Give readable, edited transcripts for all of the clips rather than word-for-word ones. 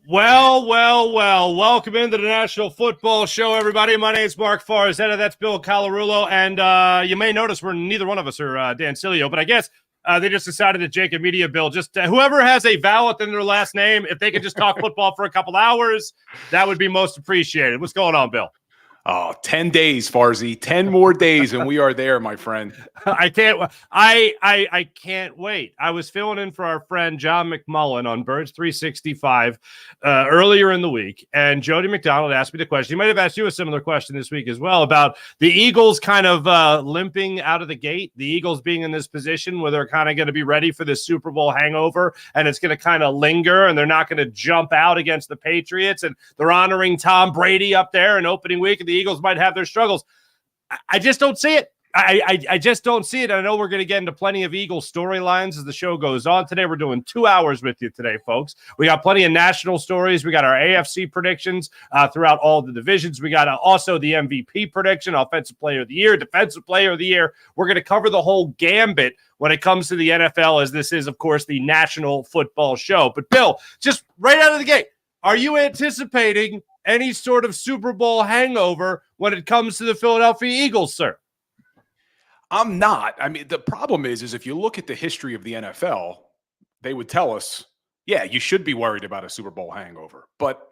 Well. Welcome into the National Football Show, everybody. My name's Mark Farzetta. That's Bill Colarulo. And you may notice neither one of us are Dan Cilio, but I guess they just decided that JAKIB Media, Bill, just whoever has a vowel at the end of their last name, if they could just talk football for a couple hours, that would be most appreciated. What's going on, Bill? Oh, 10 days, Farzy. 10 more days, and we are there, my friend. I can't wait. I was filling in for our friend John McMullen on Birds 365 earlier in the week, and Jody McDonald asked me the question. He might have asked you a similar question this week as well about the Eagles kind of limping out of the gate, the Eagles being in this position where they're kind of going to be ready for this Super Bowl hangover, and it's going to kind of linger, and they're not going to jump out against the Patriots, and they're honoring Tom Brady up there in opening week, and the Eagles might have their struggles. I just don't see it. I just don't see it. I know we're going to get into plenty of Eagles storylines as the show goes on today. We're doing 2 hours with you today, folks. We got plenty of national stories. We got our AFC predictions throughout all the divisions. We got also the MVP prediction, Offensive Player of the Year, Defensive Player of the Year. We're going to cover the whole gambit when it comes to the NFL, as this is, of course, the National Football Show. But, Bill, just right out of the gate, are you anticipating any sort of Super Bowl hangover when it comes to the Philadelphia Eagles, sir? I'm not. I mean, the problem is if you look at the history of the NFL, they would tell us, yeah, you should be worried about a Super Bowl hangover. But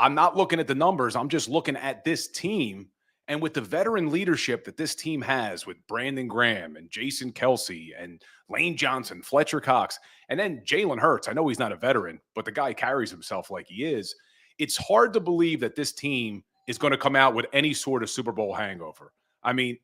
I'm not looking at the numbers. I'm just looking at this team. And with the veteran leadership that this team has with Brandon Graham and Jason Kelsey and Lane Johnson, Fletcher Cox, and then Jalen Hurts. I know he's not a veteran, but the guy carries himself like he is. It's hard to believe that this team is going to come out with any sort of Super Bowl hangover. I mean,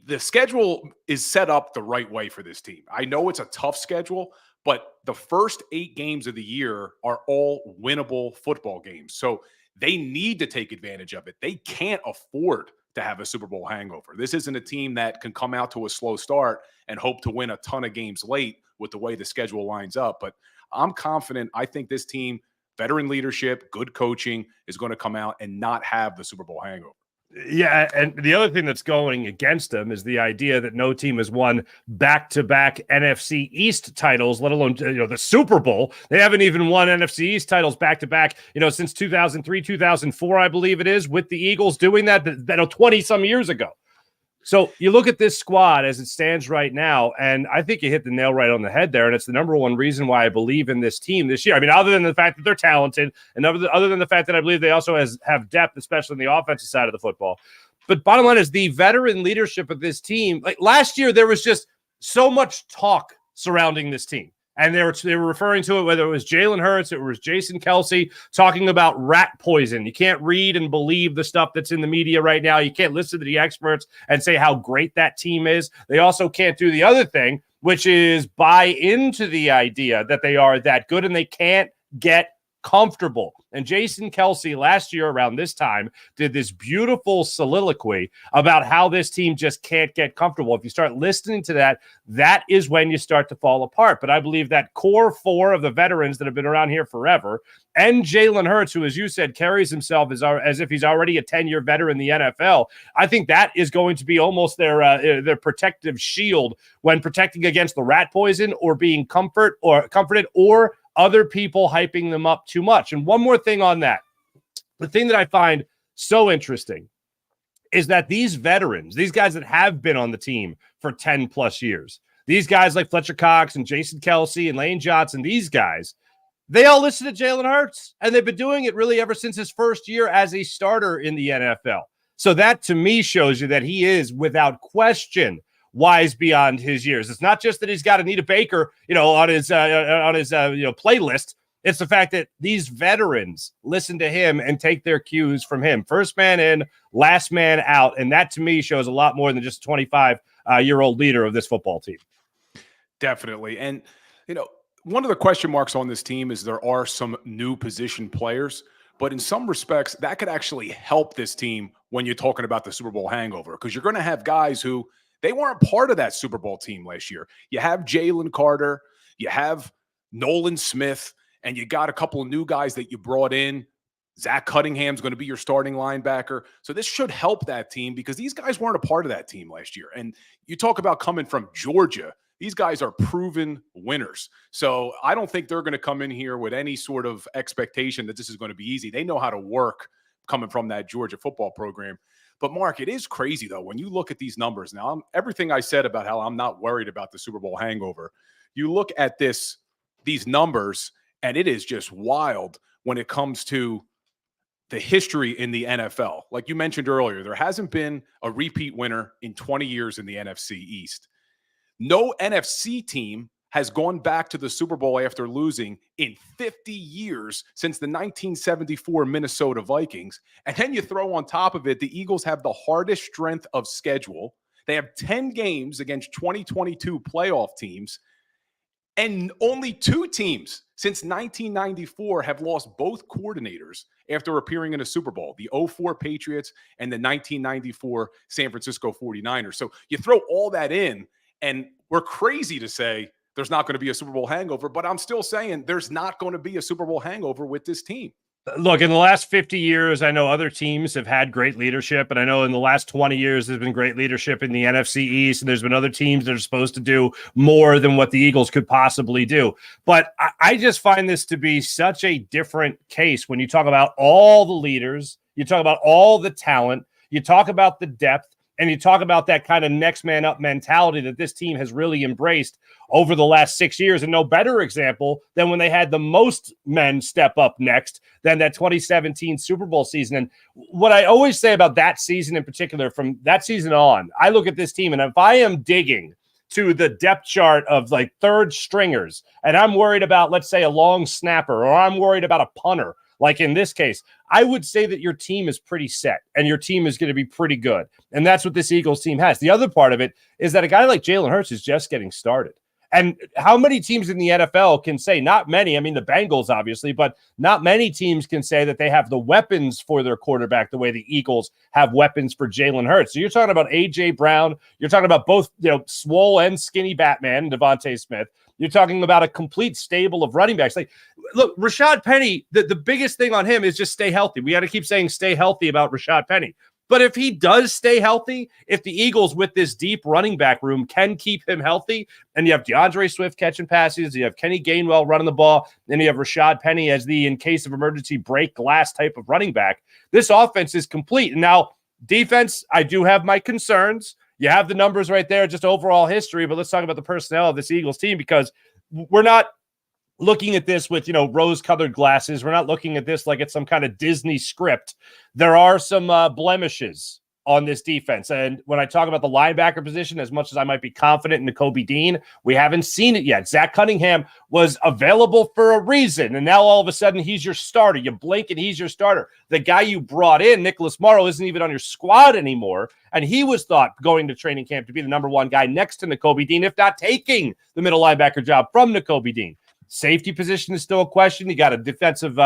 the schedule is set up the right way for this team. I know it's a tough schedule, but the first 8 games of the year are all winnable football games. So they need to take advantage of it. They can't afford to have a Super Bowl hangover. This isn't a team that can come out to a slow start and hope to win a ton of games late with the way the schedule lines up. But I'm confident. I think this team, veteran leadership, good coaching, is going to come out and not have the Super Bowl hangover. Yeah, and the other thing that's going against them is the idea that no team has won back-to-back NFC East titles, let alone the Super Bowl. They haven't even won NFC East titles back-to-back, since 2003, 2004, I believe it is, with the Eagles doing that 20-some years ago. So you look at this squad as it stands right now, and I think you hit the nail right on the head there, and it's the number one reason why I believe in this team this year. I mean, other than the fact that they're talented, and other than the fact that I believe they also have depth, especially on the offensive side of the football. But bottom line is the veteran leadership of this team. Like last year, there was just so much talk surrounding this team. And they were referring to it, whether it was Jalen Hurts, it was Jason Kelsey, talking about rat poison. You can't read and believe the stuff that's in the media right now. You can't listen to the experts and say how great that team is. They also can't do the other thing, which is buy into the idea that they are that good, and they can't get comfortable. And Jason Kelsey last year around this time did this beautiful soliloquy about how this team just can't get comfortable. If you start listening to that, that is when you start to fall apart. But I believe that core 4 of the veterans that have been around here forever, and Jalen Hurts, who, as you said, carries himself as if he's already a 10-year veteran in the NFL, I think that is going to be almost their protective shield when protecting against the rat poison or being comforted or other people hyping them up too much. And one more thing on that. The thing that I find so interesting is that these veterans, these guys that have been on the team for 10 plus years, these guys like Fletcher Cox and Jason Kelsey and Lane Johnson, these guys, they all listen to Jalen Hurts, and they've been doing it really ever since his first year as a starter in the NFL. So that to me shows you that he is without question wise beyond his years. It's not just that he's got Anita Baker, on his playlist. It's the fact that these veterans listen to him and take their cues from him. First man in, last man out, and that to me shows a lot more than just a 25-year-old leader of this football team. Definitely, and one of the question marks on this team is there are some new position players, but in some respects that could actually help this team when you're talking about the Super Bowl hangover, because you're going to have guys who they weren't part of that Super Bowl team last year. You have Jalen Carter, you have Nolan Smith, and you got a couple of new guys that you brought in. Zach Cunningham's going to be your starting linebacker. So this should help that team because these guys weren't a part of that team last year. And you talk about coming from Georgia These guys are proven winners. So I don't think they're going to come in here with any sort of expectation that this is going to be easy. They know how to work coming from that Georgia football program. But Mark, it is crazy though when you look at these numbers. Now, everything I said about how I'm not worried about the Super Bowl hangover, you look at these numbers, and it is just wild when it comes to the history in the NFL. Like you mentioned earlier, there hasn't been a repeat winner in 20 years in the NFC East. No NFC team has gone back to the Super Bowl after losing in 50 years since the 1974 Minnesota Vikings. And then you throw on top of it, the Eagles have the hardest strength of schedule. They have 10 games against 2022 playoff teams. And only 2 teams since 1994 have lost both coordinators after appearing in a Super Bowl, the 2004 Patriots and the 1994 San Francisco 49ers. So you throw all that in, and we're crazy to say there's not going to be a Super Bowl hangover, but I'm still saying there's not going to be a Super Bowl hangover with this team. Look, in the last 50 years, I know other teams have had great leadership, and I know in the last 20 years, there's been great leadership in the NFC East, and there's been other teams that are supposed to do more than what the Eagles could possibly do. But I just find this to be such a different case when you talk about all the leaders, you talk about all the talent, you talk about the depth, and you talk about that kind of next man up mentality that this team has really embraced over the last 6 years. And no better example than when they had the most men step up next than that 2017 Super Bowl season. And what I always say about that season in particular, from that season on, I look at this team, and if I am digging to the depth chart of like third stringers, and I'm worried about, let's say, a long snapper, or I'm worried about a punter, like in this case, I would say that your team is pretty set and your team is going to be pretty good. And that's what this Eagles team has. The other part of it is that a guy like Jalen Hurts is just getting started. And how many teams in the NFL can say, not many, I mean, the Bengals, obviously, but not many teams can say that they have the weapons for their quarterback the way the Eagles have weapons for Jalen Hurts. So you're talking about A.J. Brown. You're talking about both, swole and skinny Batman, Devontae Smith. You're talking about a complete stable of running backs. Like, look, Rashad Penny, the biggest thing on him is just stay healthy. We got to keep saying stay healthy about Rashad Penny. But if he does stay healthy, if the Eagles with this deep running back room can keep him healthy, and you have DeAndre Swift catching passes, you have Kenny Gainwell running the ball, and you have Rashad Penny as the in case of emergency break glass type of running back, this offense is complete. And now defense, I do have my concerns. You have the numbers right there, just overall history, but let's talk about the personnel of this Eagles team, because we're not looking at this with, rose-colored glasses. We're not looking at this like it's some kind of Disney script. There are some blemishes on this defense. And when I talk about the linebacker position, as much as I might be confident in Nakobe Dean, we haven't seen it yet. Zach Cunningham was available for a reason, and now all of a sudden he's your starter. You blink and he's your starter. The guy you brought in, Nicholas Morrow, isn't even on your squad anymore, and he was thought going to training camp to be the number one guy next to Nakobe Dean, if not taking the middle linebacker job from Nakobe Dean. Safety position is still a question. You got a defensive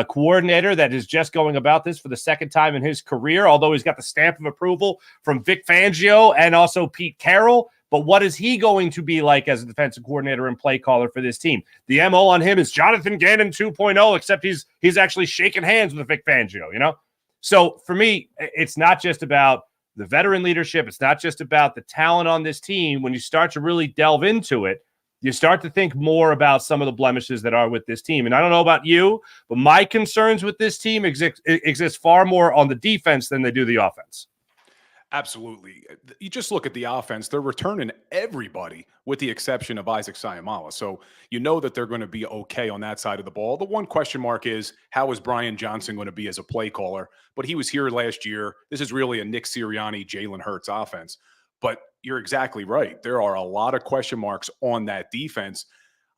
coordinator that is just going about this for the second time in his career, although he's got the stamp of approval from Vic Fangio and also Pete Carroll. But what is he going to be like as a defensive coordinator and play caller for this team? The MO on him is Jonathan Gannon 2.0, except he's actually shaking hands with Vic Fangio, So for me, it's not just about the veteran leadership. It's not just about the talent on this team. When you start to really delve into it, you start to think more about some of the blemishes that are with this team. And I don't know about you, but my concerns with this team exist far more on the defense than they do the offense. Absolutely. You just look at the offense. They're returning everybody with the exception of Isaac Sayamala. So you know that they're going to be okay on that side of the ball. The one question mark is, how is Brian Johnson going to be as a play caller? But he was here last year. This is really a Nick Sirianni, Jalen Hurts offense. But you're exactly right. There are a lot of question marks on that defense.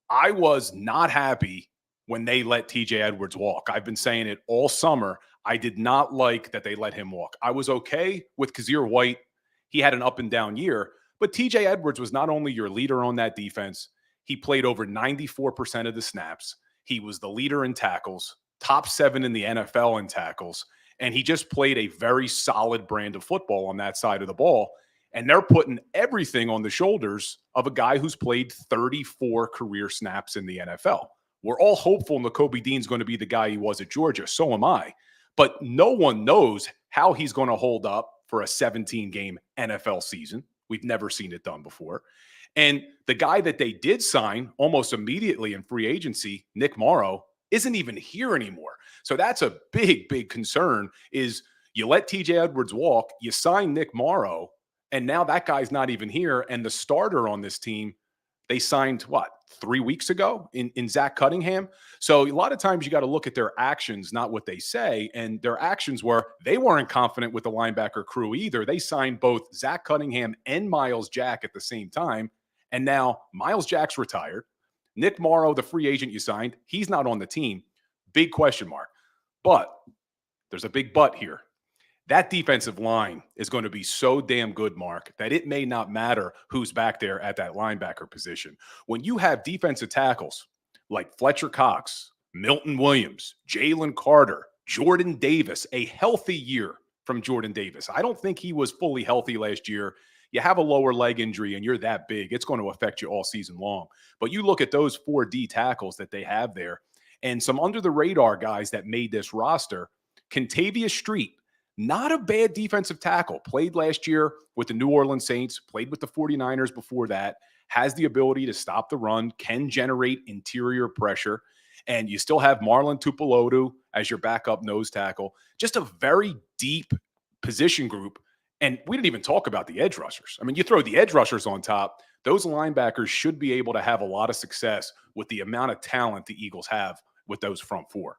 I was not happy when they let TJ Edwards walk. I've been saying it all summer. I did not like that they let him walk. I was okay with Kazir White. He had an up and down year, but TJ Edwards was not only your leader on that defense, he played over 94% of the snaps. He was the leader in tackles, top 7 in the NFL in tackles, and he just played a very solid brand of football on that side of the ball. And they're putting everything on the shoulders of a guy who's played 34 career snaps in the NFL. We're all hopeful Nakobe Dean's going to be the guy he was at Georgia. So am I. But no one knows how he's going to hold up for a 17-game NFL season. We've never seen it done before. And the guy that they did sign almost immediately in free agency, Nick Morrow, isn't even here anymore. So that's a big, big concern is you let TJ Edwards walk, you sign Nick Morrow, and now that guy's not even here. And the starter on this team, they signed, 3 weeks ago in Zach Cunningham? So a lot of times you got to look at their actions, not what they say. And their actions were they weren't confident with the linebacker crew either. They signed both Zach Cunningham and Miles Jack at the same time. And now Miles Jack's retired. Nick Morrow, the free agent you signed, he's not on the team. Big question mark. But there's a big but here. That defensive line is going to be so damn good, Mark, that it may not matter who's back there at that linebacker position. When you have defensive tackles like Fletcher Cox, Milton Williams, Jalen Carter, Jordan Davis, a healthy year from Jordan Davis. I don't think he was fully healthy last year. You have a lower leg injury and you're that big, it's going to affect you all season long. But you look at those 4 D tackles that they have there and some under-the-radar guys that made this roster. Kentavious Street, not a bad defensive tackle. Played last year with the New Orleans Saints, played with the 49ers before that, has the ability to stop the run, can generate interior pressure. And you still have Marlon Tupelodu as your backup nose tackle. Just a very deep position group. And we didn't even talk about the edge rushers. I mean, you throw the edge rushers on top, those linebackers should be able to have a lot of success with the amount of talent the Eagles have with those front 4.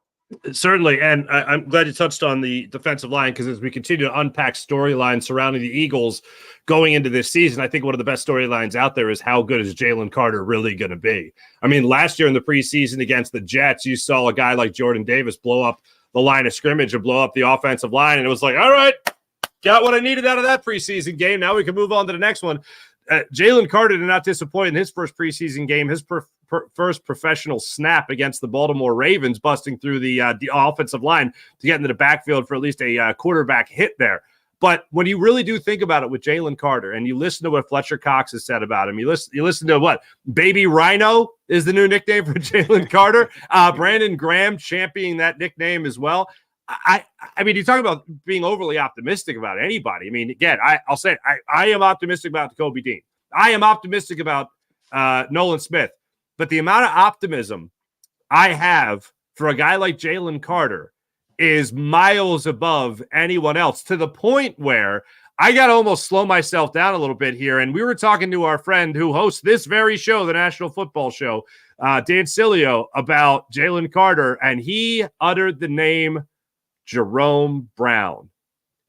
Certainly, and I'm glad you touched on the defensive line because as we continue to unpack storylines surrounding the Eagles going into this season, I think one of the best storylines out there is how good is Jalen Carter really going to be? I mean, last year in the preseason against the Jets, you saw a guy like Jordan Davis blow up the line of scrimmage and blow up the offensive line, and it was like, all right, got what I needed out of that preseason game. Now we can move on to the next one. Jalen Carter did not disappoint in his first preseason game. His first professional snap against the Baltimore Ravens, busting through the offensive line to get into the backfield for at least a quarterback hit there. But when you really do think about it with Jalen Carter and you listen to what Fletcher Cox has said about him, you listen to what Baby Rhino is the new nickname for Jalen Carter. Brandon Graham championing that nickname as well. I mean, you talk about being overly optimistic about anybody. I mean, again, I'll say it, I am optimistic about Kobe Dean. I am optimistic about Nolan Smith. But the amount of optimism I have for a guy like Jalen Carter is miles above anyone else, to the point where I got to almost slow myself down a little bit here. And we were talking to our friend who hosts this very show, the National Football Show, Dan Cilio, about Jalen Carter. And he uttered the name Jerome Brown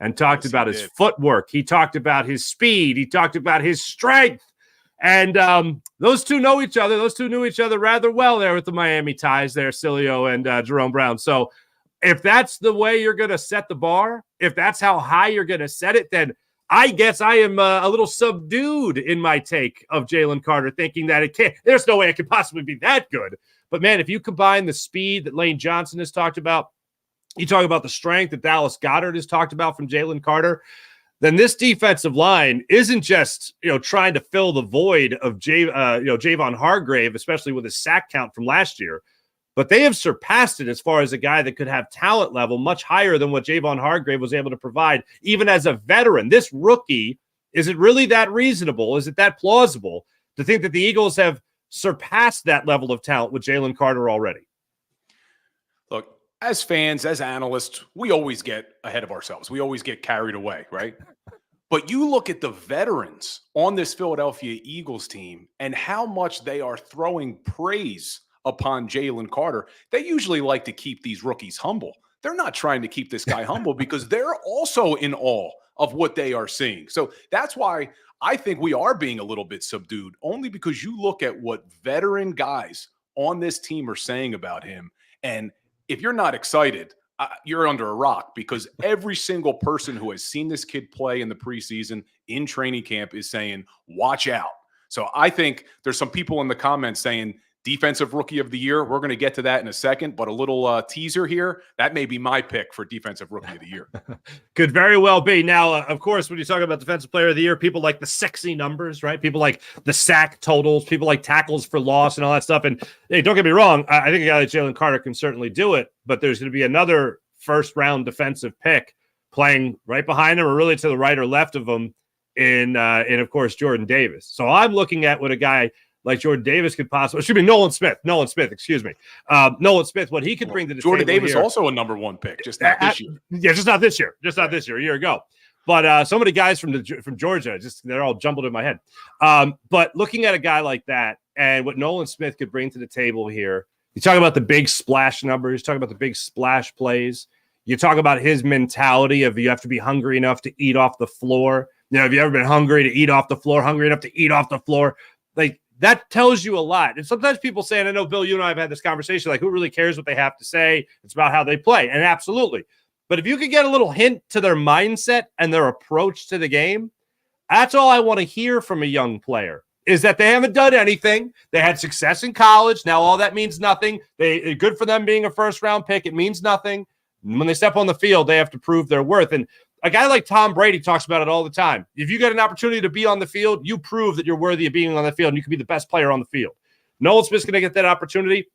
and talked about his footwork. He talked about his speed. He talked about his strength. And those two know each other. Those two knew each other rather well there with the Miami ties there, Cilio and Jerome Brown. So if that's the way you're going to set the bar, if that's how high you're going to set it, then I guess I am a little subdued in my take of Jalen Carter, thinking that there's no way it could possibly be that good. But, man, if you combine the speed that Lane Johnson has talked about, you talk about the strength that Dallas Goedert has talked about from Jalen Carter, then this defensive line isn't just, trying to fill the void of Javon Hargrave, especially with his sack count from last year, but they have surpassed it as far as a guy that could have talent level much higher than what Javon Hargrave was able to provide, even as a veteran. This rookie, is it really that reasonable? Is it that plausible to think that the Eagles have surpassed that level of talent with Jalen Carter already? Look, as fans, as analysts, we always get ahead of ourselves. We always get carried away, right? But you look at the veterans on this Philadelphia Eagles team and how much they are throwing praise upon Jalen Carter. They usually like to keep these rookies humble. They're not trying to keep this guy humble because they're also in awe of what they are seeing. So that's why I think we are being a little bit subdued, only because you look at what veteran guys on this team are saying about him. And if you're not excited, you're under a rock, because every single person who has seen this kid play in the preseason, in training camp, is saying, watch out. So I think there's some people in the comments saying defensive rookie of the year. We're going to get to that in a second, but a little teaser here. That may be my pick for defensive rookie of the year. Could very well be. Now, of course, when you talk about defensive player of the year, people like the sexy numbers, right? People like the sack totals, people like tackles for loss and all that stuff. And hey, don't get me wrong, I think a guy like Jalen Carter can certainly do it, but there's going to be another first-round defensive pick playing right behind him or really to the right or left of him in of course, Jordan Davis. So I'm looking at what a guy like Jordan Davis could possibly, Nolan Smith, Nolan Smith, what he could bring to the Jordan table Davis here. Also a number 1 pick, just not this year. Yeah, just not this year. Just not this year, a year ago. But some of the guys from Georgia, they're all jumbled in my head. But looking at a guy like that and what Nolan Smith could bring to the table here, you talk about the big splash numbers, talk about the big splash plays. You talk about his mentality of you have to be hungry enough to eat off the floor. You know, have you ever been hungry to eat off the floor, hungry enough to eat off the floor? Like, that tells you a lot. And sometimes people say, and I know, Bill, you and I have had this conversation, like, who really cares what they have to say? It's about how they play. And absolutely. But if you could get a little hint to their mindset and their approach to the game, that's all I want to hear from a young player, is that they haven't done anything. They had success in college. Now all that means nothing. Good for them being a first-round pick. It means nothing. When they step on the field, they have to prove their worth. And a guy like Tom Brady talks about it all the time. If you get an opportunity to be on the field, you prove that you're worthy of being on the field, and you can be the best player on the field. Nolan Smith's going to get that opportunity.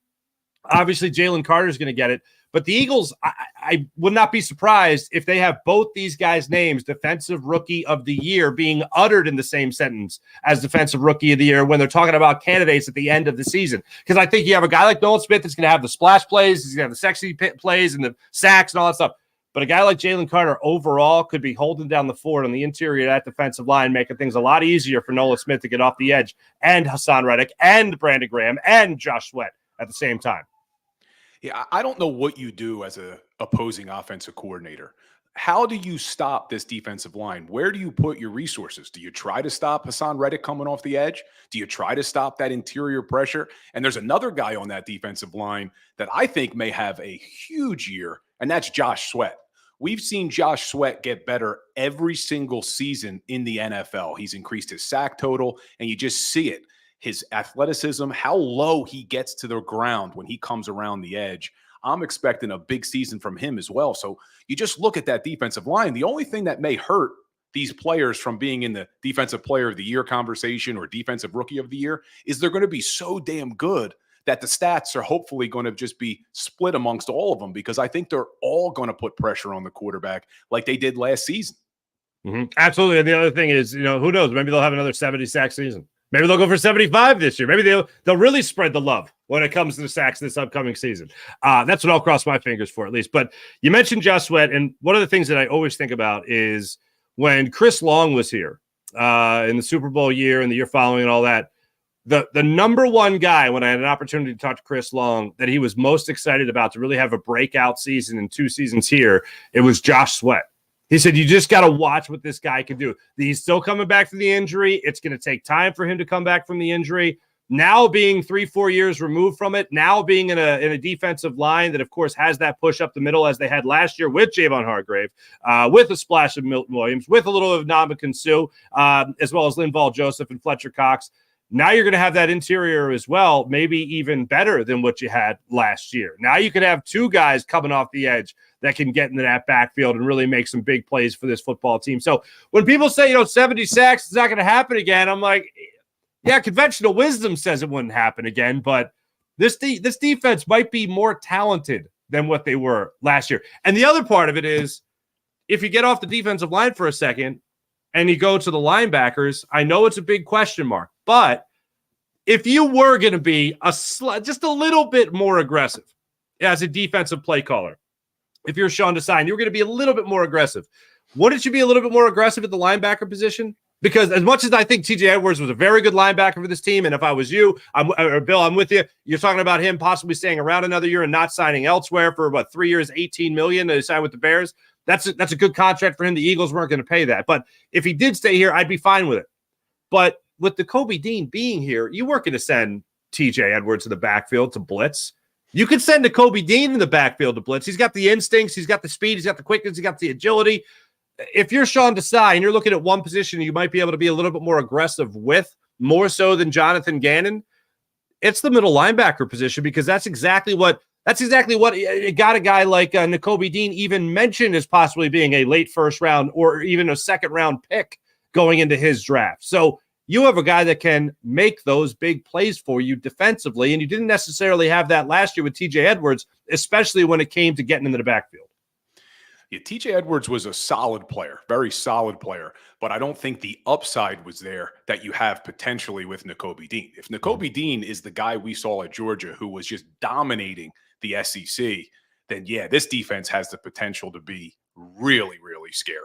Obviously, Jalen Carter is going to get it. But the Eagles, I would not be surprised if they have both these guys' names, Defensive Rookie of the Year, being uttered in the same sentence as Defensive Rookie of the Year when they're talking about candidates at the end of the season. Because I think you have a guy like Nolan Smith that's going to have the splash plays, he's going to have the sexy plays and the sacks and all that stuff. But a guy like Jalen Carter overall could be holding down the fort on the interior of that defensive line, making things a lot easier for Nolan Smith to get off the edge, and Hassan Reddick and Brandon Graham and Josh Sweat at the same time. Yeah, I don't know what you do as a opposing offensive coordinator. How do you stop this defensive line? Where do you put your resources? Do you try to stop Hassan Reddick coming off the edge? Do you try to stop that interior pressure? And there's another guy on that defensive line that I think may have a huge year, and that's Josh Sweat. We've seen Josh Sweat get better every single season in the NFL. He's increased his sack total, and you just see it. His athleticism, how low he gets to the ground when he comes around the edge. I'm expecting a big season from him as well. So you just look at that defensive line. The only thing that may hurt these players from being in the Defensive Player of the Year conversation or Defensive Rookie of the Year is they're going to be so damn good that the stats are hopefully going to just be split amongst all of them, because I think they're all going to put pressure on the quarterback like they did last season. Mm-hmm. Absolutely. And the other thing is, who knows? Maybe they'll have another 70 sack season. Maybe they'll go for 75 this year. Maybe they'll really spread the love when it comes to the sacks this upcoming season. That's what I'll cross my fingers for, at least. But you mentioned Josh Sweat, and one of the things that I always think about is when Chris Long was here in the Super Bowl year and the year following and all that, the number one guy, when I had an opportunity to talk to Chris Long, that he was most excited about to really have a breakout season in 2 seasons here, it was Josh Sweat. He said, you just got to watch what this guy can do. He's still coming back from the injury. It's going to take time for him to come back from the injury. Now being 3-4 years removed from it, now being in a defensive line that, of course, has that push up the middle as they had last year with Javon Hargrave, with a splash of Milton Williams, with a little of Ndamukong Suh, as well as Linval Joseph and Fletcher Cox. Now you're going to have that interior as well, maybe even better than what you had last year. Now you could have 2 guys coming off the edge that can get into that backfield and really make some big plays for this football team. So when people say, 70 sacks is not going to happen again, I'm like, yeah, conventional wisdom says it wouldn't happen again, but this defense might be more talented than what they were last year. And the other part of it is, if you get off the defensive line for a second and you go to the linebackers, I know it's a big question mark, but if you were going to be just a little bit more aggressive as a defensive play caller, if you're Sean Desai, you're going to be a little bit more aggressive. Wouldn't you be a little bit more aggressive at the linebacker position? Because as much as I think TJ Edwards was a very good linebacker for this team, and if I was you, or Bill, I'm with you. You're talking about him possibly staying around another year and not signing elsewhere for 3 years, $18 million to sign with the Bears. That's a good contract for him. The Eagles weren't going to pay that. But if he did stay here, I'd be fine with it. But with the Kobe Dean being here, you weren't going to send TJ Edwards to the backfield to blitz. You could send a Kobe Dean in the backfield to blitz. He's got the instincts. He's got the speed. He's got the quickness. He's got the agility. If you're Sean Desai and you're looking at one position you might be able to be a little bit more aggressive with, more so than Jonathan Gannon, it's the middle linebacker position, because that's exactly what it got a guy like Nakobe Dean even mentioned as possibly being a late first round or even a second round pick going into his draft. So you have a guy that can make those big plays for you defensively, and you didn't necessarily have that last year with TJ Edwards, especially when it came to getting into the backfield. Yeah, TJ Edwards was a solid player, very solid player, but I don't think the upside was there that you have potentially with Nakobe Dean. If Nakobe Dean is the guy we saw at Georgia who was just dominating the SEC, then yeah, this defense has the potential to be really, really scary.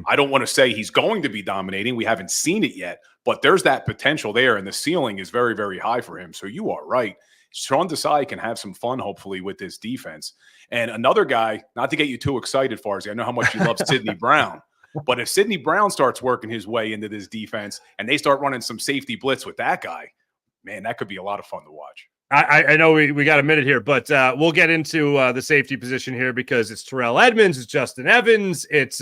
I don't want to say he's going to be dominating. We haven't seen it yet, but there's that potential there, and the ceiling is very, very high for him. So you are right. Sean Desai can have some fun, hopefully, with this defense. And another guy, not to get you too excited, Farzy, I know how much you love Sidney Brown, but if Sidney Brown starts working his way into this defense and they start running some safety blitz with that guy, man, that could be a lot of fun to watch. I know we got a minute here, but we'll get into the safety position here because it's Terrell Edmonds, it's Justin Evans, it's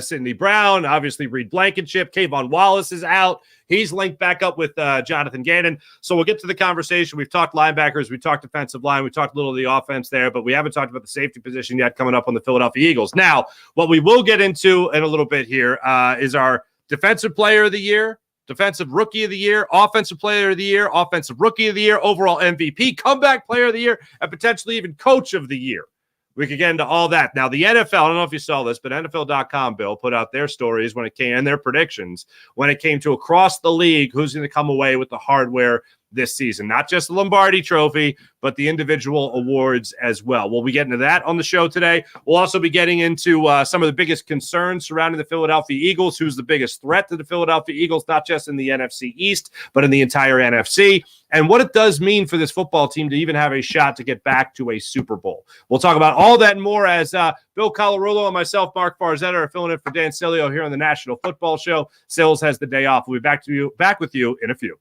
Sidney Brown, obviously Reed Blankenship, Kayvon Wallace is out. He's linked back up with Jonathan Gannon. So we'll get to the conversation. We've talked linebackers, we talked defensive line, we talked a little of the offense there, but we haven't talked about the safety position yet coming up on the Philadelphia Eagles. Now, what we will get into in a little bit here is our defensive player of the year, defensive rookie of the year, offensive player of the year, offensive rookie of the year, overall MVP, comeback player of the year, and potentially even coach of the year. We could get into all that. Now, the NFL, I don't know if you saw this, but NFL.com, Bill, put out their stories when it came and their predictions when it came to across the league who's going to come away with the hardware this season. Not just the Lombardi Trophy, but the individual awards as well. We'll be getting to that on the show today. We'll also be getting into some of the biggest concerns surrounding the Philadelphia Eagles, who's the biggest threat to the Philadelphia Eagles, not just in the NFC East, but in the entire NFC, and what it does mean for this football team to even have a shot to get back to a Super Bowl. We'll talk about all that and more as Bill Colarulo and myself, Mark Farzetta, are filling in for Dan Cilio here on the National Football Show. Sills has the day off. We'll be back with you in a few.